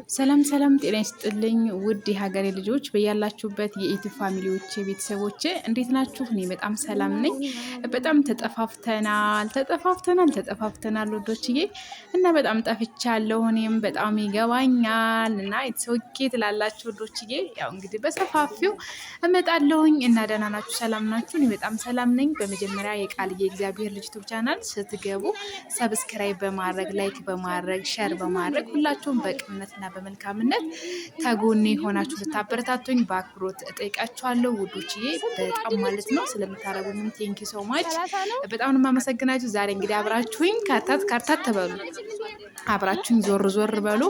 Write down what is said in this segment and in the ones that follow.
ሰላም ጤና ይስጥልኝ ውድ የሀገሬ ልጆች በያላችሁበት የኢትዮ ፋሚሊዎች ቤተሰቦች እንዴት ናችሁ? እኔ በጣም ሰላም ነኝ። በጣም ተጠፋፍተናል ወዶችዬ እና በጣም ጠፍቻለሁ። እኔም በጣም ይገባኛል እና የተሰውቄ ትላላችሁ ወዶችዬ። ያው እንግዲህ በሰፋፊው እመጣለሁኝ እና ደህና ናችሁ? ሰላም ናችሁ? እኔ በጣም ሰላም ነኝ። በመጀመሪያ የቃልዬ እግዚአብሔር ልጅ ዩቲዩብ ቻናል ስትገቡ ሰብስክራይብ በማድረግ ላይክ በማድረግ ሼር በማድረግ ሁላችሁም በቅንነትና በመልካምነት ከጎኔ ሆናችሁ ልታበረታቱኝ በአክብሮት እጠይቃችኋለሁ ውዶችዬ። በጣም ማለት ነው ስለምታረጉኝም ቴንኪ ሶ ማች በጣም ነው የማመሰግናችሁ። ዛሬ እንግዲህ አብራችሁኝ ካርታት ተበሉ፣ አብራችሁኝ ዞር በሉ።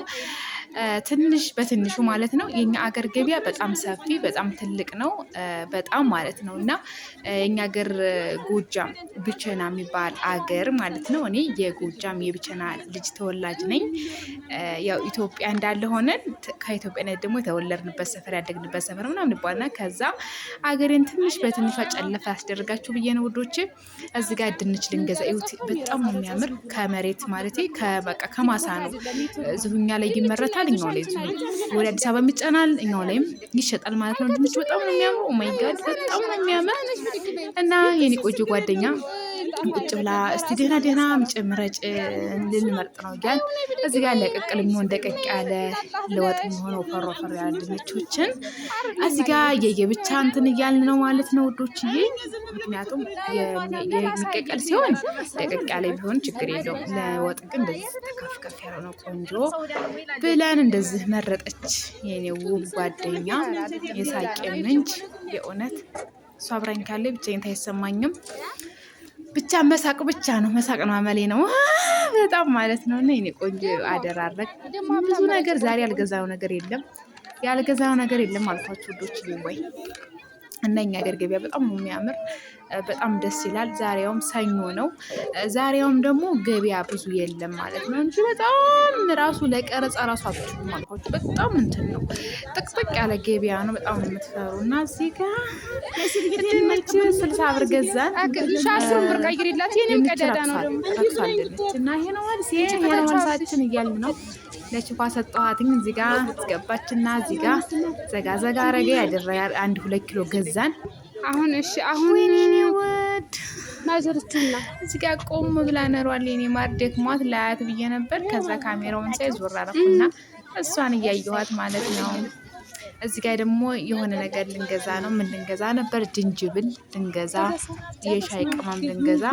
ትንሽ በትንሹ ማለት ነው የኛ አገር ገበያ በጣም ሰፊ በጣም ትልቅ ነው በጣም ማለት ነው። እና የኛ አገር ጎጃም ብቸና የሚባል አገር ማለት ነው። እኔ የጎጃም የብቸና ልጅ ተወላጅ ነኝ። ያው ኢትዮጵያ እንዳለ ሆነን ከኢትዮጵያነት ደግሞ የተወለድንበት ሰፈር ያደግንበት ሰፈር ምናምን ይባልና ከዛ አገሬን ትንሽ በትንሿ ጨለፈ ያስደርጋችሁ ብዬ ነው ውዶቼ። እዚህ ጋር ድንች ልንገዛ ይሁት በጣም ነው የሚያምር ከመሬት ማለት ከማሳ ነው እዚሁኛ ላይ ይመረታል። እኛው ላይ ወደ አዲስ አበባ የሚጫናል እኛው ላይም ይሸጣል ማለት ነው። ድንች በጣም ነው የሚያምር። ኦ ማይ ጋድ በጣም ነው የሚያምር። እና የኔ ቆንጆ ጓደኛ ቁጭ ብላ እስቲ ደህና ምጨምረጭ ልንመርጥ ነው እያል እዚህ ጋር ለቀቅል የሚሆን ደቀቅ ያለ ለወጥ የሚሆነው ፈሮ ያለ ድንቾችን እዚህ ጋር የየብቻ እንትን እያልን ነው ማለት ነው ውዶችዬ። ምክንያቱም የሚቀቀል ሲሆን ደቀቅ ያለ ቢሆን ችግር የለውም። ለወጥ ግን እንደዚህ ከፍ ያለ ነው ቆንጆ ብለን እንደዚህ መረጠች የኔ ውብ ጓደኛ የሳቄ ምንጭ። የእውነት እሷ አብራኝ ካለ ብቻዬን አይሰማኝም። ብቻ መሳቅ ብቻ ነው መሳቅ ነው አመሌ ነው በጣም ማለት ነው። እና የኔ ቆንጆ አደራረግ ብዙ ነገር ዛሬ ያልገዛው ነገር የለም አልኳችሁ ውዶች ወይ። እና የኛ አገር ገበያ በጣም ነው የሚያምር በጣም ደስ ይላል። ዛሬውም ሰኞ ነው። ዛሬውም ደግሞ ገበያ ብዙ የለም ማለት ነው እንጂ በጣም ራሱ ለቀረጻ ራሱ አትችሉም አልኳችሁ። በጣም እንትን ነው ጥቅጥቅ ያለ ገበያ ነው። በጣም ነው የምትፈሩ። እና እዚህ ጋር ድንች 60 ብር ገዛን። ሻሽን ብር ቀይሪላት የኔም ቀዳዳ ነው ደግሞ ተፈሳለች። እና ይሄ ነው መልሳችን እያልን ነው ለችኳ ሰጠኋትኝ። እዚህ ጋር አስገባችና እዚህ ጋር ዘጋ አረገ ያደረ 1-2 ኪሎ ገዛን። አሁን እሺ አሁን የኔ ወድ ማዘርቱና እዚህ ጋር ቆም ብላ ነሯል። የኔ ማር ደክሟት ላያት ብዬ ነበር። ከዛ ካሜራውን ሳይ ዞር አረኩና እሷን እያየኋት ማለት ነው። እዚህ ጋር ደግሞ የሆነ ነገር ልንገዛ ነው። ምን ልንገዛ ነበር? ድንጅብል ልንገዛ፣ የሻይ ቅመም ልንገዛ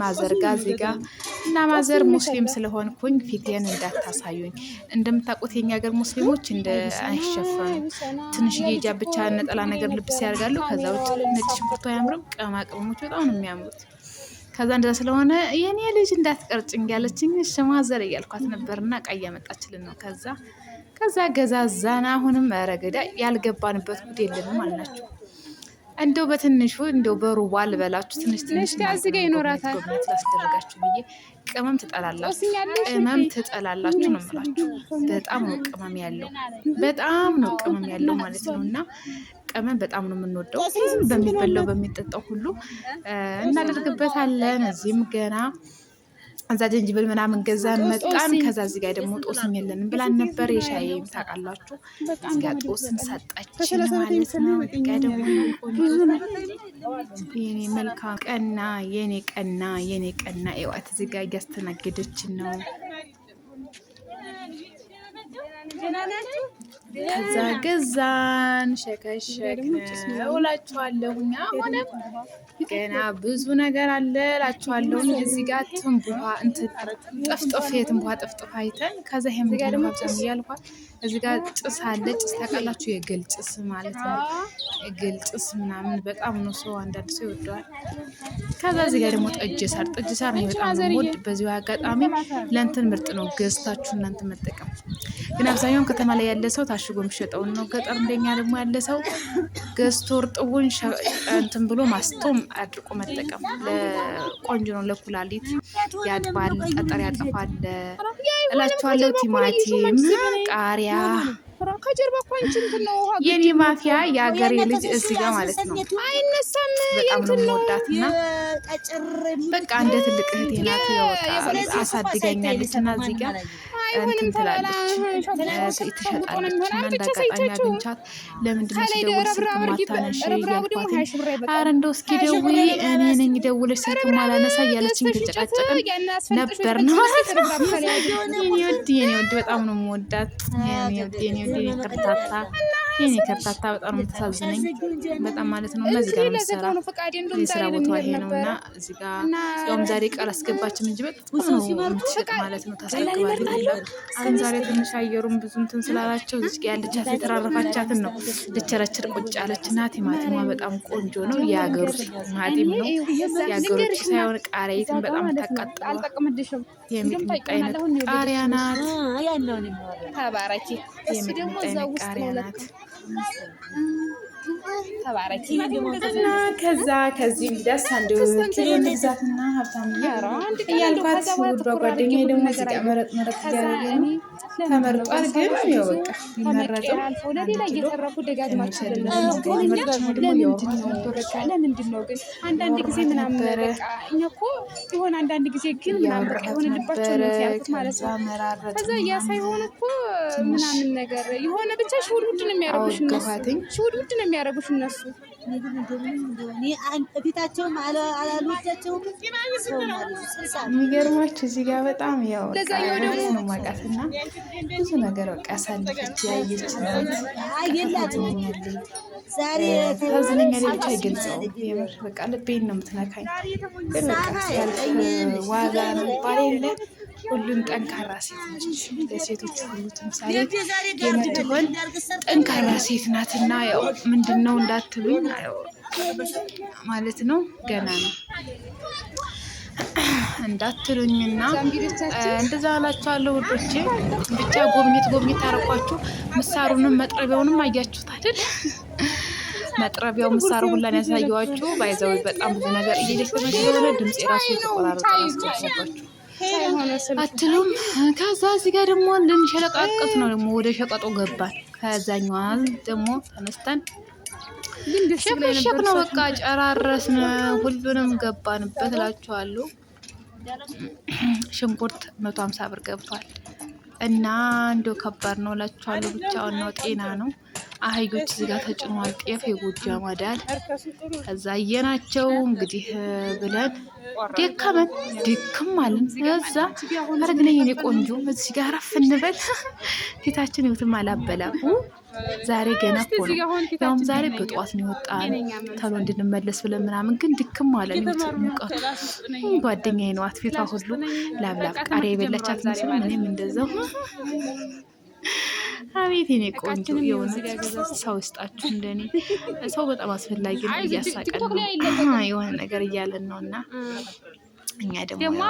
ማዘርጋ እዚህ ጋር እና ማዘር ሙስሊም ስለሆንኩኝ ፊቴን እንዳታሳዩኝ። እንደምታውቁት የኛ ሀገር ሙስሊሞች እንደ አይሸፈኑ ትንሽዬ ሂጃብ ብቻ ነጠላ ነገር ልብስ ያደርጋሉ። ከዛ ውጭ ነጭ ሽንኩርቱ አያምርም። ቅመማ ቅመሞች በጣም ነው የሚያምሩት። ከዛ እንደዛ ስለሆነ የኔ ልጅ እንዳትቀርጭኝ ያለችኝ እሺ ማዘር እያልኳት ነበርና ዕቃ እያመጣችልን ነው። ከዛ ገዛዛና አሁንም ረገዳ ያልገባንበት ጉድ የለንም አልናችሁ። እንደው በትንሹ እንደው በሩባ ልበላችሁ ትንሽ እዚህ ጋር ይኖራታል ላስደረጋችሁ ብዬ። ቅመም ትጠላላችሁ ነው የምላችሁ። በጣም ነው ቅመም ያለው ማለት ነው። እና ቅመም በጣም ነው የምንወደው። በሚበላው በሚጠጣው ሁሉ እናደርግበታለን። እዚህም ገና እዛ ጅንጅብል ምናምን ገዛን መጣን። ከዛ እዚህ ጋር ደግሞ ጦስም የለንም ብላን ነበር። የሻይ ታውቃላችሁ እዚህ ጋር ጦስም ሰጣችን ማለት ነው። እዚህ ጋር ደግሞ የኔ መልካም የኔ ቀና ይዋት እዚህ ጋር እያስተናገደችን ነው። ከዛ ገዛን ሸከሸክ ነው እላችኋለሁ። አሁንም ገና ብዙ ነገር አለ እላችኋለሁ። እዚህ ጋር ትንቡሃ የትንቡሃ ጥፍጥፍ አይተን ከዛ ይሄም ደግሞ ሀብታም እያልኳት እዚህ ጋር ጭስ አለ። ጭስ ታውቃላችሁ? የግል ጭስ ማለት ነው። የግል ጭስ ምናምን በጣም ነው ሰው አንዳንድ ሰው ይወደዋል። ከዛ እዚህ ጋር ደግሞ ጠጅ ሳር ነው በጣም ነው የምወድ። በዚሁ አጋጣሚ ለእንትን ምርጥ ነው ገዝታችሁ እናንተ መጠቀም። ግን አብዛኛውን ከተማ ላይ ያለ ሰው ታሽጎ የሚሸጠውን ነው። ገጠር እንደኛ ደግሞ ያለ ሰው ገዝቶ እርጥቡን እንትን ብሎ ማስቶም አድርቆ መጠቀም ለቆንጆ ነው። ለኩላሊት ያጥባል፣ ጠጠር ያጠፋል እላችኋለሁ። ቲማቲም፣ ቃሪያ የኔ ማፊያ የአገሬ ልጅ እዚህ ጋር ማለት ነው። በጣም ነው የምወዳትና በቃ እንደ ትልቅ እህቴ ናት። አሳድጋኛለች እና እዚህ ጋር እንትን ትላለች ትሸጣለች። እና እንዳጋጣሚ አግኝቻት ለምንድን ነው ስደውል ስልክ ማታነሺ እያልኳት ኧረ እንደው እስኪ ደውዪ እኔ ነኝ ደውለሽ ስልክ ማላነሳ እያለችኝ የተጨቃጨቅን ነበር ነው ማለት ነው። የኔ ውድ በጣም ነው የምወዳት የኔ ከርታታ የኔ ከርታታ በጣም ነው የምታሳዝነኝ በጣም ማለት ነው። እነዚህ ጋር ነው የስራ ቦታዋ ይሄ ነው እና እዚህ ጋር ያውም ዛሬ ቃል አስገባችም እንጂ በጣም ነው የምትሸጥ ማለት ነው። ታስረክባለች። ግን ዛሬ ትንሽ አየሩም ብዙ እንትን ስላላቸው እዚህ ጋር ያለቻት የተራረፋቻትን ነው ልቸረችር ቁጭ አለች እና ቲማቲሟ በጣም ቆንጆ ነው። የሀገር ውስጥ ቲማቲም ነው። የሀገር ውጭ ሳይሆን ቃሪያይትን በጣም ታቃጥለው የሚጥሚጣ አይነት ቃሪያ ናት። ተባረኪ የሚጥሚጣ አይነት ቃሪያ ናት። ተባረኪ እና ከዚህ እንግዲያስ አንድ ኪሎ ንግዛትና ሀብታም እያልኳት ውዷ ጓደኛዬ ደግሞ እዚህ ጋር መረጥ እያደረገ ነው። ተመርጧል ግን ያው በቃ ቢመረጥም ለምንድን ነው ግን አንዳንድ ጊዜ ምናምን በቃ እኛ እኮ የሆነ አንዳንድ ጊዜ ግን ምናምን በቃ የሆነ ልባቸው ነው ያልኩት ማለት ነው። ከዛ ያ ሳይሆን እኮ ምናምን ነገር የሆነ ብቻ ሽውድ ውድ ነው የሚያደርጉሽ እነሱ ሽውድ ውድ ነው የሚያደርጉሽ እነሱ ፊታቸውም አላልወዳቸውም። የሚገርማችሁ እዚህ ጋር በጣም ያው ነው ማውቃትና ብዙ ነገር በቃ ያሳለፈች ያየች ታዝነኛለች ብቻ አይገልጸውም። የምር በቃ ልቤን ነው የምትነካኝ። ግን በቃ ሲያልፍ ዋጋ ነው ባሌ ሁሉም ጠንካራ ሴት ነች። ለሴቶች ሁሉ ተምሳሌ የምትሆን ጠንካራ ሴት ናትና ያው ምንድነው እንዳትሉኝ ማለት ነው ገና ነው እንዳትሉኝና እንደዛ አላችኋለሁ ውዶቼ። ብቻ ጎብኝት አረኳችሁ። ምሳሩንም መጥረቢያውንም አያችሁት አይደል? መጥረቢያው ምሳሩ ሁላን ያሳየዋችሁ ባይዘው በጣም ብዙ ነገር እየደከመች ስለሆነ ድምጽ የራሱ የተቆራረጠ አስገባችሁ አትሉም። ከዛ እዚህ ጋር ደግሞ ልንሸለቃቀት ነው። ደግሞ ወደ ሸቀጦ ገባን። ከዛኛው ደግሞ ተነስተን ሸቅ ነው በቃ ጨራረስን። ሁሉንም ገባንበት እላችኋለሁ። ሽንኩርት 150 ብር ገብቷል እና እንደው ከባድ ነው እላችኋለሁ። ብቻውን ነው ጤና ነው። አህዮች እዚህ ጋር ተጭኗል። ጤፍ የጎጃም አዳል ከዛ አየናቸው እንግዲህ ብለን ደከመን ድክም አለን። ከዛ አረግነኝ የኔ ቆንጆ እዚህ ጋር አረፍ እንበል። ፊታችን ይውትም አላበላም። ዛሬ ገና እኮ ነው ያውም ዛሬ በጠዋት ነው የወጣን ተሎ እንድንመለስ ብለን ምናምን ግን ድክም አለን። ሙቀቱ ጓደኛዬ ነው አትፊቷ ሁሉ ላብላብ ቃሪያ የበላቻት መስሎኝ እኔም እንደዛው። አቤት የኔ ቆንጆ የሆነ ሰው ይስጣችሁ። እንደኔ ሰው በጣም አስፈላጊ ነው። እያሳቀን ነው የሆነ ነገር እያለን ነው እና እኛ ደግሞ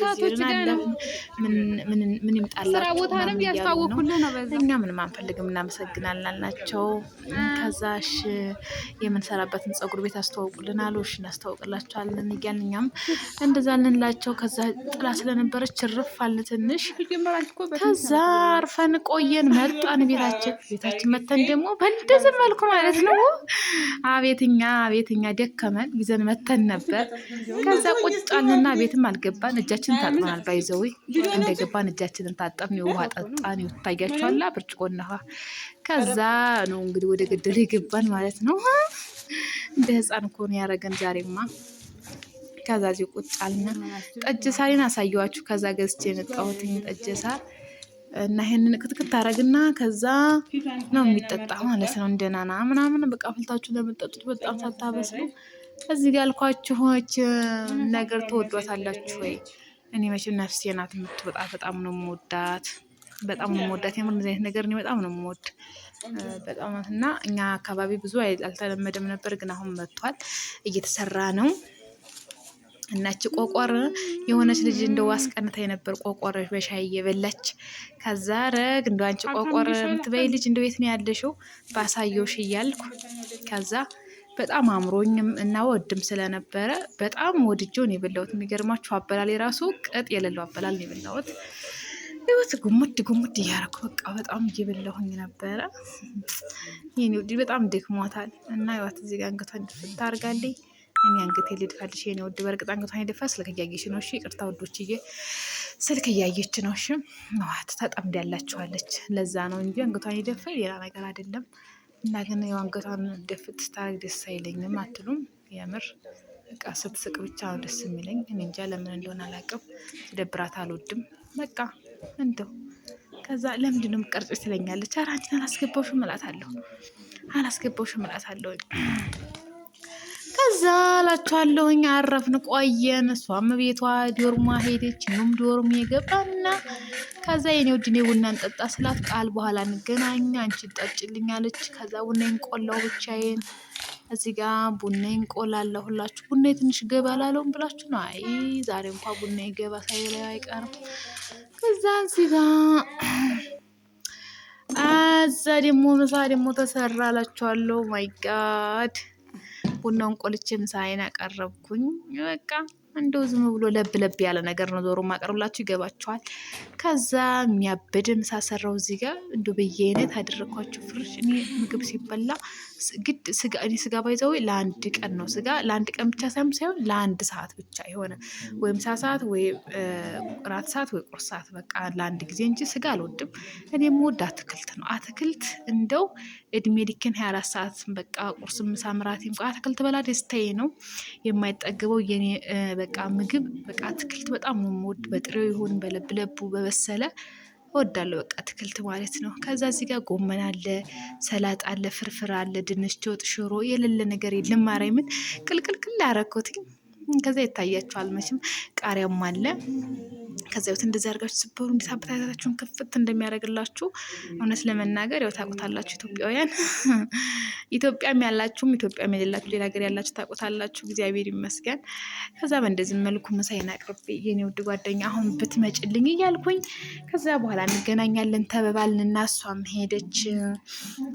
ከቶች ጋር ምን ይምጣላችሁ ቦታንም ያስታወቁልን ነው። በዛ እኛ ምንም አንፈልግም እናመሰግናለን አልናቸው። ከዛሽ የምንሰራበትን ፀጉር ቤት አስተዋውቁልን አሉ። እሺ እናስተዋውቅላችኋለን እያልን እኛም እንደዛ ልንላቸው። ከዛ ጥላ ስለነበረች ርፍ አልን ትንሽ። ከዛ አርፈን ቆየን። መጣን ቤታችን መተን ደግሞ በእንደዚህ መልኩ ማለት ነው። አቤትኛ ደከመን ይዘን መተን ነበር። ከዛ ቁጭ አልንና ቤትም አልገባን። እጃችንን ታጥበናል። ባይዘዊ እንደገባን እጃችንን ታጠብን። የውሃ ጠጣን። ይታያችኋል ብርጭቆና ውሃ። ከዛ ነው እንግዲህ ወደ ገደል የገባን ማለት ነው። እንደ ህፃን እኮ ነው ያደረገን ዛሬማ። ከዛ እዚህ ቁጭ አልና ጠጅ ሳሪን አሳየዋችሁ። ከዛ ገዝቼ የመጣሁት ጠጅ ሳር እና ይሄንን ክትክት አረግና ከዛ ነው የሚጠጣ ማለት ነው። እንደናና ምናምን በቃ ፍልታችሁ ለምትጠጡት በጣም ሳታበስሉ እዚህ ጋር አልኳችሁች ነገር ተወዷታላችሁ ወይ? እኔ መቼም ነፍሴ ናት የምትወጣ። በጣም ነው የምወዳት። የምር እንደዚህ አይነት ነገር እኔ በጣም ነው የምወድ በጣም እና እኛ አካባቢ ብዙ አልተለመደም ነበር፣ ግን አሁን መጥቷል፣ እየተሰራ ነው። እናች ቆቆር የሆነች ልጅ እንደው አስቀንታ የነበር ቆቆር በሻይ እየበላች ከዛ ረግ እንደው አንቺ ቆቆር የምትበይ ልጅ እንደው የት ነው ያለሽው ባሳየውሽ እያልኩ ከዛ በጣም አምሮኝም እና ወድም ስለነበረ በጣም ወድጄው ነው የበላሁት። የሚገርማችሁ አበላል የራሱ ቅጥ የሌለው አበላል ነው የበላሁት። ይወት ጉሙድ እያደረኩ በቃ በጣም እየበላሁኝ ነበረ። የኔ ውድ በጣም ደክሟታል እና ይዋት እዚህ ጋር አንገቷን ድፍት አድርጋለች። እኔ አንገቴ ልድፋልሽ የኔ ውድ። በእርግጥ አንገቷን የደፋ ስለከያየሽ ነው። እሺ ይቅርታ ውዶችዬ። ስልክ እያየች ነው። እሺ ተጠምድ ያላችኋለች። ለዛ ነው እንጂ አንገቷን የደፋኝ ሌላ ነገር አይደለም። እና ግን ያው አንገቷን ደፍት ስታረግ ደስ አይለኝም አትሉም? የምር በቃ ስትስቅ ብቻ ነው ደስ የሚለኝ። እኔ እንጃ ለምን እንደሆነ አላውቅም። ደብራት አልወድም በቃ እንደው ከዛ ለምንድን ነው የምትቀርጪው ትለኛለች። ኧረ አንቺን አላስገባሁሽም እላታለሁ። ከዛ እላችኋለሁኝ አረፍን ቆየን። እሷም ቤቷ ዶርሟ ሄደች፣ እኔም ዶርም የገባና ከዛ የኔ ውድ እኔ ቡና እንጠጣ ስላት ቃል በኋላ እንገናኝ አንቺ ጠጭልኝ አለች። ከዛ ቡናዬን ቆላው ብቻዬን እዚህ ጋር ቡናዬን ቆላለሁ። ሁላችሁ ቡናዬ ትንሽ ገባ ላለውም ብላችሁ ነው። አይ ዛሬ እንኳን ቡናዬ ገባ ሳይለው አይቀርም። ከዛ እዚህ ጋር ምሳ ደግሞ ተሰራ እላችኋለሁ። ማይ ጋድ ቡናውን ቆልቼ ምሳዬን አቀረብኩኝ። በቃ እንደው ዝም ብሎ ለብ ለብ ያለ ነገር ነው ዞሮ ማቀርብላችሁ ይገባችኋል። ከዛ የሚያበድ ምሳ ሰራው እዚህ ጋር እንደው በየአይነት አደረኳችሁ ፍርሽ። እኔ ምግብ ሲበላ ግድ ስጋ ባይዘው ለአንድ ቀን ነው። ስጋ ለአንድ ቀን ብቻ ሳይሆን ለአንድ ሰዓት ብቻ የሆነ ወይ ምሳ ሰዓት ወይ ራት ሰዓት ወይ ቁርስ ሰዓት በቃ ለአንድ ጊዜ እንጂ ስጋ አልወድም። እኔ የምወድ አትክልት ነው። አትክልት እንደው እድሜ ልኬን 24 ሰዓት በቃ ቁርስ ምሳ ምራት አትክልት በላ ደስታዬ ነው። የማይጠግበው የኔ በቃ ምግብ በቃ አትክልት በጣም ነው የምወድ። በጥሬው ይሁን በለብለቡ በበሰለ እወዳለሁ። በቃ አትክልት ማለት ነው። ከዛ እዚህ ጋር ጎመን አለ፣ ሰላጣ አለ፣ ፍርፍር አለ፣ ድንች ወጥ፣ ሽሮ የሌለ ነገር የለም። ማርያምን ቅልቅልቅል ያረኩት። ከዛ ይታያችኋል መቼም ቃሪያም አለ። ከዛ ይወት እንደዚህ አድርጋችሁ ስበሩ እንዴት አበታታችሁን ክፍት እንደሚያደርግላችሁ እውነት ለመናገር ያው ታውቁታላችሁ ኢትዮጵያውያን። ኢትዮጵያም ያላችሁም ኢትዮጵያም የሌላችሁ ሌላ ሀገር ያላችሁ ታውቁታላችሁ። እግዚአብሔር ይመስገን። ከዛ በእንደዚህ መልኩ ምሳዬን አቅርቤ የኔ ውድ ጓደኛ አሁን ብትመጭልኝ እያልኩኝ ከዛ በኋላ እንገናኛለን ተበባልንና እሷም ሄደች።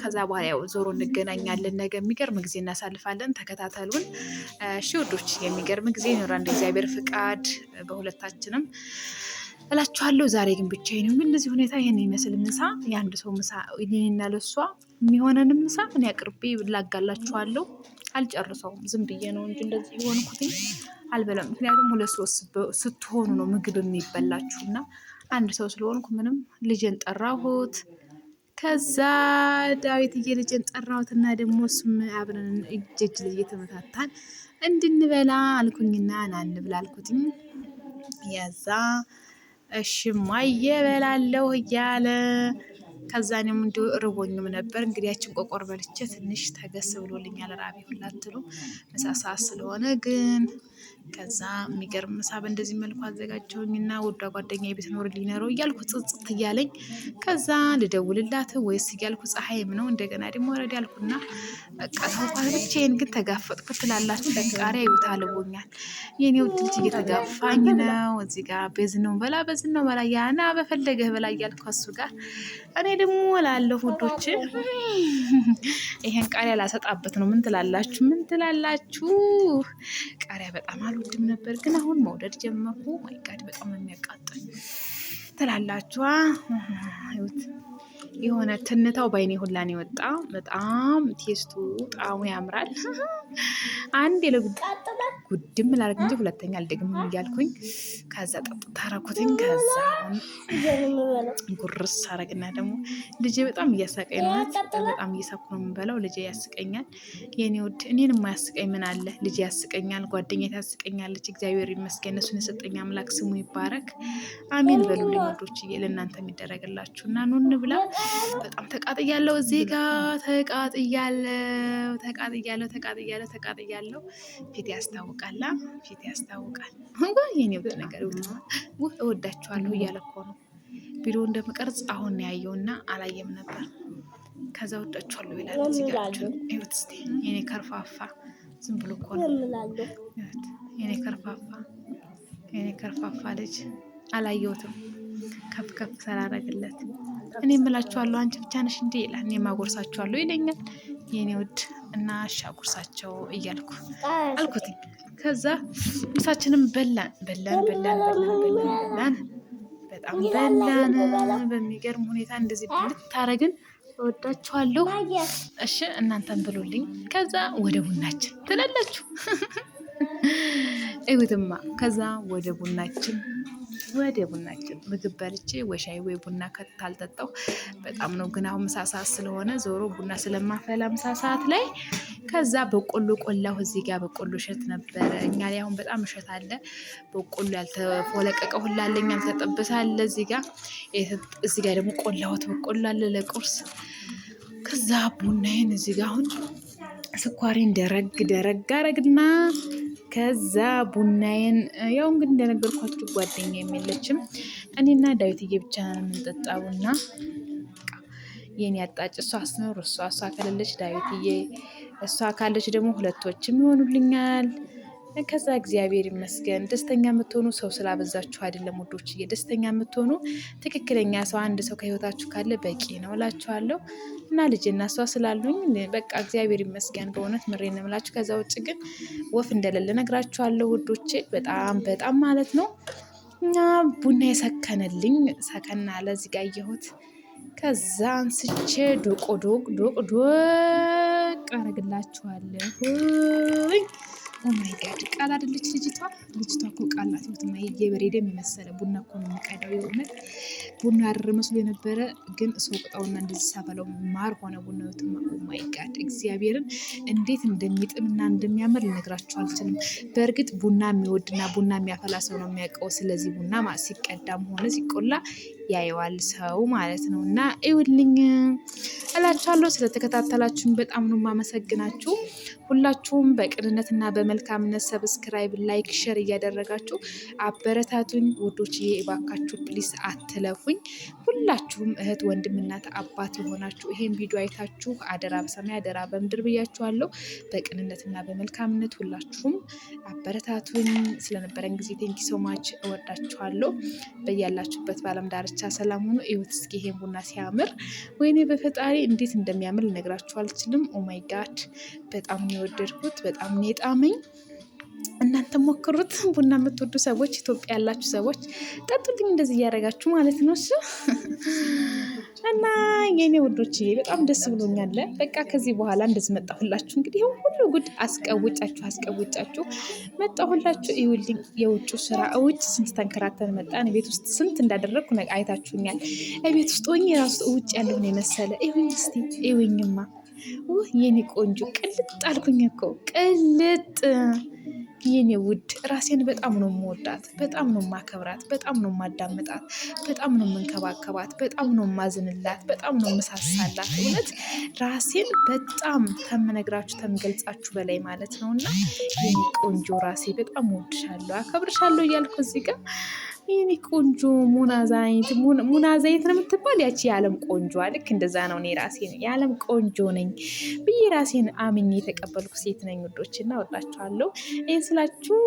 ከዛ በኋላ ያው ዞሮ እንገናኛለን። ነገ የሚገርም ጊዜ እናሳልፋለን። ተከታተሉን እሺ ውዶች። የሚገርም ጊዜ ይኖራል እንደ እግዚአብሔር ፍቃድ በሁለታችንም እላችኋለሁ። ዛሬ ግን ብቻዬን ነው። እንደዚህ ሁኔታ ይሄን ይመስል ምሳ የአንድ ሰው ምሳ እኔና ለሷ የሚሆነን ምሳ እኔ አቅርቤ ላጋላችኋለሁ። አልጨርሰውም ዝም ብዬ ነው እንጂ እንደዚህ የሆንኩትኝ አልበላም። ምክንያቱም 2-3 ስትሆኑ ነው ምግብ የሚበላችሁና አንድ ሰው ስለሆንኩ ምንም ልጄን ጠራሁት። ከዛ ዳዊትዬ ልጄን ጠራሁትና ደግሞ እሱም አብረን እጅ ልጅ እየተመታታን እንድንበላ አልኩኝና ና እንብላ አልኩትኝ። ያዛ እሽማዬ እበላለሁ እያለ ከዛ እኔም እንዲሁ ርቦኝም ነበር። እንግዲህ ያችን ቆቆር በልቼ ትንሽ ተገስ ብሎልኛል። ራቢ ሁላ አትሉም ምሳ ሰዓት ስለሆነ ግን ከዛ የሚገርም ምሳ በእንደዚህ መልኩ አዘጋጀሁኝና ወዷ ጓደኛዬ ቤት ኖር ሊኖረው እያልኩ ጽጽት እያለኝ ከዛ ልደውልላት ወይስ እያልኩ ፀሐይም ነው እንደገና ደግሞ ወረድ ያልኩና በቃ ተውኳት። ብቻዬን ግን ተጋፈጥኩት ትላላችሁ። ለቃሪያ ይውታ ልቦኛል። የኔ ውድ ልጅ እየተጋፋኝ ነው። እዚህ ጋር በዝነው በላ ያና በፈለገህ በላ እያልኩ እሱ ጋር እኔ ደግሞ ላለሁ ውዶች ይሄን ቃሪያ ላሰጣበት ነው። ምን ትላላችሁ? ቃሪያ በጣም አልወድም ነበር ግን አሁን መውደድ ጀመርኩ። ማይ ጋድ በጣም ነው የሚያቃጥል ትላላችሁ። ይሁት የሆነ ትንታው ባይኔ ሁላን የወጣ በጣም ቴስቱ ጣዕሙ ያምራል። አንድ ጉድም ላደርግ እንጂ ሁለተኛ አልደግምም እያልኩኝ ከዛ ጠጥታ አደረኩትኝ። ከዛ ጉርስ አደረግና ደግሞ ልጄ በጣም እያሳቀኝ ነው። በጣም እየሳኩ ነው የምበላው። ልጄ ያስቀኛል። የኔ ውድ እኔን የማያስቀኝ ምን አለ? ልጄ ያስቀኛል፣ ጓደኛዬ ታስቀኛለች። እግዚአብሔር ይመስገን። እሱን የሰጠኝ አምላክ ስሙ ይባረክ። አሜን በሉልኝ ወዶችዬ። ለእናንተ የሚደረግላችሁ እና ኑ እንብላ። በጣም ተቃጥያለሁ። እዚህ ጋር ተቃጥያለሁ። ፊት ያስታውቃል። የኔ ውድ ነገር እወዳችኋለሁ እያለ እኮ ነው ቪዲዮ እንደምቀርጽ አሁን ያየውና አላየም ነበር። ከዛ ወዳችኋለሁ ይላል። እዚህ ጋር እዩት እስቲ። የኔ ከርፋፋ ዝም ብሎ እኮ ነው የኔ ከርፋፋ ልጅ አላየሁትም። ከፍ ሰራረግለት እኔ እምላችኋለሁ አንቺ ብቻ ነሽ እንዴ ይላል። እኔ ማጎርሳችኋለሁ ይለኛል። የኔ ውድ እና እሺ አጉርሳቸው እያልኩ አልኩትኝ። ከዛ ምሳችንም በላን በጣም በላን። በሚገርም ሁኔታ እንደዚህ ብልታረግን እወዳችኋለሁ። እሺ እናንተን ብሉልኝ። ከዛ ወደ ቡናችን ትላላችሁ እዩትማ። ከዛ ወደ ቡናችን ወደ ቡናችን ምግብ በልቼ ወይ ሻይ ወይ ቡና ካልጠጣሁ በጣም ነው። ግን አሁን ምሳ ሰዓት ስለሆነ ዞሮ ቡና ስለማፈላ ምሳ ሰዓት ላይ ከዛ በቆሎ ቆላሁ። እዚህ ጋር በቆሎ እሸት ነበረ። እኛ ላይ አሁን በጣም እሸት አለ። በቆሎ ያልተፎለቀቀ ሁላ አለኝ፣ ያልተጠበሰ አለ። እዚህ ጋር ደግሞ ቆላሁት በቆሎ አለ ለቁርስ። ከዛ ቡናዬን እዚህ ጋር አሁን ስኳሬን ደረግ አረግና ከዛ ቡናዬን ያው እንግዲህ እንደነገርኳችሁ ጓደኛ የለችም፣ እኔና ዳዊትዬ ብቻ ነው የምንጠጣ ቡና። የኔ አጣጭ እሷ አስኖር እሷ ከሌለች ዳዊትዬ፣ እሷ ካለች ደግሞ ሁለቶችም ይሆኑልኛል። ከዛ እግዚአብሔር ይመስገን። ደስተኛ የምትሆኑ ሰው ስላበዛችሁ አይደለም ውዶችዬ፣ ደስተኛ የምትሆኑ ትክክለኛ ሰው አንድ ሰው ከህይወታችሁ ካለ በቂ ነው እላችኋለሁ። እና ልጅና እሷ ስላሉኝ በቃ እግዚአብሔር ይመስገን በእውነት ምሬን ነው የምላችሁ። ከዛ ውጭ ግን ወፍ እንደሌለ ነግራችኋለሁ ውዶቼ፣ በጣም ማለት ነው። እና ቡና የሰከነልኝ ሰከና አለ እዚህ ጋር አየሁት። ከዛ አንስቼ ዶቅ አረግላችኋለሁ። ኦማይ ጋድ ቃል አይደለች ልጅቷ እኮ ቃል ናት። የበሬ ደም የመሰለ ቡና እኮ ነው የሚቀዳው። የእውነት ቡና ያረረ መስሎ የነበረ ግን ሰው ቅጣውና እንደዚህ ሳፈለው ማር ሆነ ቡና። ኦማይ ጋድ እግዚአብሔርን እንዴት እንደሚጥምና እንደሚያምር ልነግራችሁ አልችልም። በእርግጥ ቡና የሚወድና ቡና የሚያፈላ ሰው ነው የሚያውቀው። ስለዚህ ቡና ሲቀዳም ሆነ ሲቆላ ያየዋል ሰው ማለት ነው። እና ይኸውልኝ እላችኋለሁ። ስለተከታተላችሁኝ በጣም ነው የማመሰግናችሁ። ሁላችሁም በቅንነትና በመልካምነት ሰብስክራይብ፣ ላይክ፣ ሸር እያደረጋችሁ አበረታቱኝ ውዶችዬ። እባካችሁ ፕሊስ አትለፉኝ። ሁላችሁም እህት ወንድም፣ እናት አባት የሆናችሁ ይሄን ቪዲዮ አይታችሁ አደራ በሰማይ አደራ በምድር ብያችኋለሁ። በቅንነትና በመልካምነት ሁላችሁም አበረታቱኝ። ስለነበረን ጊዜ ቴንኪ ሶ ማች እወዳችኋለሁ። በያላችሁበት በዓለም ዳርቻ ሰላም ሆኖ እዩት እስኪ ይሄን ቡና ሲያምር፣ ወይኔ በፈጣሪ እንዴት እንደሚያምር ልነግራችሁ አልችልም። ኦማይ ጋድ በጣም ነው የወደድኩት፣ በጣም ነው የጣመኝ። እናንተ ሞክሩት። ቡና የምትወዱ ሰዎች፣ ኢትዮጵያ ያላችሁ ሰዎች ጠጡልኝ እንደዚህ እያደረጋችሁ ማለት ነው። እሱ እና የኔ ውዶች በጣም ደስ ብሎኛል። በቃ ከዚህ በኋላ እንደዚህ መጣሁላችሁ። እንግዲህ ሁሉ ጉድ አስቀውጫችሁ መጣሁላችሁ። ይኸውልኝ የውጭ ስራ ውጭ ስንት ተንከራተን መጣን። ቤት ውስጥ ስንት እንዳደረግኩ አይታችሁኛል። ቤት ውስጥ ሆኜ ራሱ ውጭ ያለውን የመሰለ ይሁን እስቲ ይሁኝማ። የኔ ቆንጆ ቅልጥ አልኩኝ እኮ ቅልጥ። የኔ ውድ ራሴን በጣም ነው የምወዳት፣ በጣም ነው የማከብራት፣ በጣም ነው የማዳምጣት፣ በጣም ነው የምንከባከባት፣ በጣም ነው የማዝንላት፣ በጣም ነው የምሳሳላት። እውነት ራሴን በጣም ከምነግራችሁ ከምገልጻችሁ በላይ ማለት ነው። እና የኔ ቆንጆ ራሴ በጣም እወድሻለሁ፣ አከብርሻለሁ እያልኩ እዚህ ጋር የኔ ቆንጆ ሙናዛይት ነው የምትባል ያቺ የዓለም ቆንጆ ልክ እንደዛ ነው። እኔ ራሴን የዓለም ቆንጆ ነኝ ብዬ ራሴን አምኜ የተቀበልኩ ሴት ነኝ ውዶች፣ እና ወዳችኋለሁ። ይህን ስላችሁ